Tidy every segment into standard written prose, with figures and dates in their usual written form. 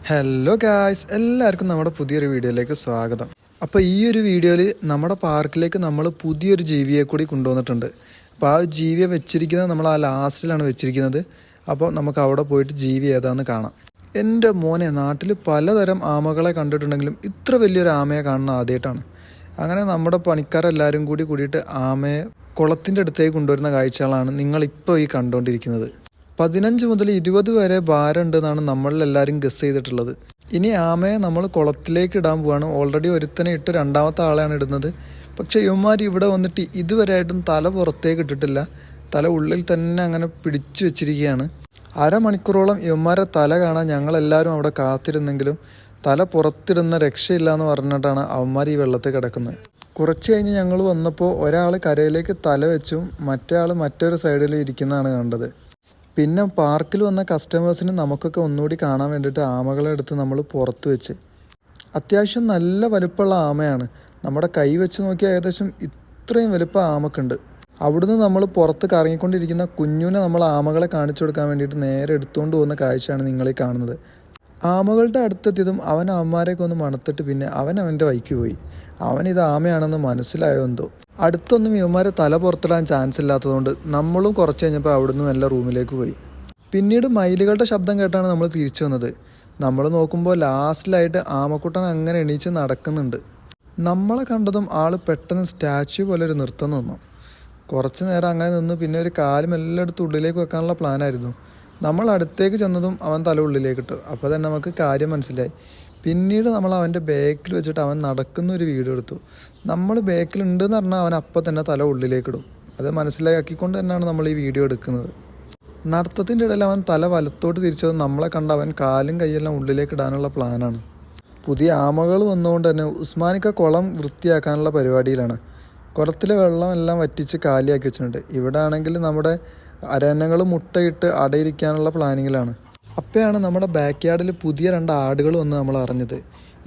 Hello guys, എല്ലാവർക്കും നമ്മുടെ പുതിയൊരു വീഡിയോയിലേക്ക് സ്വാഗതം. അപ്പോൾ ഈ ഒരു വീഡിയോയിൽ നമ്മുടെ പാർക്കിലേക്ക് നമ്മൾ പുതിയൊരു ജീവിയെ കൂടി കൊണ്ടുവന്നിട്ടുണ്ട്. അപ്പോൾ ആ ജീവിയെ വെച്ചിരിക്കുന്നത് നമ്മൾ ആ ലാസ്റ്റിലാണ് വെച്ചിരിക്കുന്നത്. അപ്പോൾ നമുക്ക് അവിടെ പോയിട്ട് ജീവി ഏതാണെന്ന് കാണാം. എൻ്റെ മോനെ, നാട്ടിൽ പലതരം ആമകളെ കണ്ടിട്ടുണ്ടെങ്കിലും ഇത്ര വലിയൊരു ആമയെ കാണുന്ന ആദ്യമായിട്ടാണ്. അങ്ങനെ നമ്മുടെ പണിക്കാരെല്ലാവരും കൂടിയിട്ട് ആമയെ കുളത്തിൻ്റെ അടുത്തേക്ക് കൊണ്ടുവരുന്ന കാഴ്ചകളാണ് നിങ്ങളിപ്പോൾ ഈ കണ്ടുകൊണ്ടിരിക്കുന്നത്. 15 മുതൽ 20 വരെ ഭാരം ഉണ്ടെന്നാണ് നമ്മളെല്ലാവരും ഗസ് ചെയ്തിട്ടുള്ളത്. ഇനി ആമയെ നമ്മൾ കുളത്തിലേക്ക് ഇടാൻ പോവാണ്. ഓൾറെഡി ഒരുത്തനെ ഇട്ട് രണ്ടാമത്തെ ആളെയാണ് ഇടുന്നത്. പക്ഷേ ഇവന്മാർ ഇവിടെ വന്നിട്ട് ഇതുവരെയായിട്ടും തല പുറത്തേക്ക് ഇട്ടിട്ടില്ല. തല ഉള്ളിൽ തന്നെ അങ്ങനെ പിടിച്ചു വെച്ചിരിക്കുകയാണ്. അരമണിക്കൂറോളം ഇവന്മാരെ തല കാണാൻ ഞങ്ങളെല്ലാവരും അവിടെ കാത്തിരുന്നെങ്കിലും തല പുറത്തിടുന്ന രക്ഷയില്ല എന്ന് പറഞ്ഞിട്ടാണ് അവന്മാർ ഈ വെള്ളത്തിൽ കിടക്കുന്നത്. കുറച്ച് കഴിഞ്ഞ് ഞങ്ങൾ വന്നപ്പോൾ ഒരാൾ കരയിലേക്ക് തല വെച്ചും മറ്റേ ആൾ മറ്റൊരു സൈഡിൽ ഇരിക്കുന്നതാണ് കണ്ടത്. പിന്നെ പാർക്കിൽ വന്ന കസ്റ്റമേഴ്സിന് നമുക്കൊക്കെ ഒന്നുകൂടി കാണാൻ വേണ്ടിയിട്ട് ആമകളെ എടുത്ത് നമ്മൾ പുറത്ത് വെച്ച്. അത്യാവശ്യം നല്ല വലുപ്പമുള്ള ആമയാണ്. നമ്മുടെ കൈ വെച്ച് നോക്കിയാൽ ഏകദേശം ഇത്രയും വലുപ്പം ആമക്കുണ്ട്. അവിടുന്ന് നമ്മൾ പുറത്ത് കറങ്ങിക്കൊണ്ടിരിക്കുന്ന കുഞ്ഞുവിനെ നമ്മൾ ആമകളെ കാണിച്ചു കൊടുക്കാൻ വേണ്ടിയിട്ട് നേരെ എടുത്തുകൊണ്ട് പോകുന്ന കാഴ്ചയാണ് നിങ്ങളീ കാണുന്നത്. ആമകളുടെ അടുത്തെത്തിയതും അവൻ അമ്മമാരെയൊക്കെ ഒന്ന് മണത്തിട്ട് പിന്നെ അവൻ്റെ വഴിക്ക് പോയി. അവനിത് ആമയാണെന്ന് മനസ്സിലായോ എന്തോ. അടുത്തൊന്നും ഇവന്മാരെ തല പുറത്തിടാൻ ചാൻസ് ഇല്ലാത്തതുകൊണ്ട് നമ്മളും കുറച്ച് കഴിഞ്ഞപ്പോൾ അവിടുന്ന് എല്ലാ റൂമിലേക്ക് പോയി. പിന്നീട് മയിലുകളുടെ ശബ്ദം കേട്ടാണ് നമ്മൾ തിരിച്ചു വന്നത്. നമ്മൾ നോക്കുമ്പോൾ ലാസ്റ്റിലായിട്ട് ആമക്കുട്ടൻ അങ്ങനെ എണീച്ച് നടക്കുന്നുണ്ട്. നമ്മളെ കണ്ടതും ആൾ പെട്ടെന്ന് സ്റ്റാച്യു പോലെ ഒരു നൃത്തം നിന്നു. കുറച്ച് നേരം അങ്ങനെ നിന്ന് പിന്നെ ഒരു കാലും എല്ലായിടത്തും ഉള്ളിലേക്ക് വെക്കാനുള്ള പ്ലാനായിരുന്നു. നമ്മൾ അടുത്തേക്ക് ചെന്നതും അവൻ തല ഉള്ളിലേക്ക് ഇട്ടു. അപ്പോൾ തന്നെ നമുക്ക് കാര്യം മനസ്സിലായി. പിന്നീട് നമ്മൾ അവൻ്റെ ബാക്കിൽ വെച്ചിട്ട് അവൻ നടക്കുന്ന ഒരു വീഡിയോ എടുത്തു. നമ്മൾ ബാക്കിലുണ്ടെന്ന് പറഞ്ഞാൽ അവൻ അപ്പം തന്നെ തല ഉള്ളിലേക്കിടും. അത് മനസ്സിലാക്കിക്കൊണ്ട് തന്നെയാണ് നമ്മൾ ഈ വീഡിയോ എടുക്കുന്നത്. നടത്തത്തിൻ്റെ ഇടയിൽ അവൻ തല വലത്തോട്ട് തിരിച്ചത് നമ്മളെ കണ്ട് അവൻ കാലും കൈയെല്ലാം ഉള്ളിലേക്ക് ഇടാനുള്ള പ്ലാനാണ്. പുതിയ ആമകൾ വന്നുകൊണ്ട് തന്നെ ഉസ്മാനിക്ക കുളം വൃത്തിയാക്കാനുള്ള പരിപാടിയിലാണ്. കുളത്തിലെ വെള്ളം എല്ലാം വറ്റിച്ച് കാലിയാക്കി വെച്ചിട്ടുണ്ട്. ഇവിടെ ആണെങ്കിൽ നമ്മുടെ അരയന്നകൾ മുട്ടയിട്ട് അടയിരിക്കാനുള്ള പ്ലാനിങ്ങിലാണ്. അപ്പോഴാണ് നമ്മുടെ ബാക്ക് യാർഡിൽ പുതിയ 2 ആടുകൾ വന്ന് നമ്മൾ അറിഞ്ഞത്.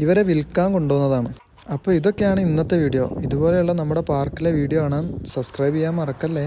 ഇവരെ വിൽക്കാൻ കൊണ്ടുവന്നതാണ്. അപ്പോൾ ഇതൊക്കെയാണ് ഇന്നത്തെ വീഡിയോ. ഇതുപോലെയുള്ള നമ്മുടെ പാർക്കിലെ വീഡിയോ കാണാൻ സബ്സ്ക്രൈബ് ചെയ്യാൻ മറക്കല്ലേ.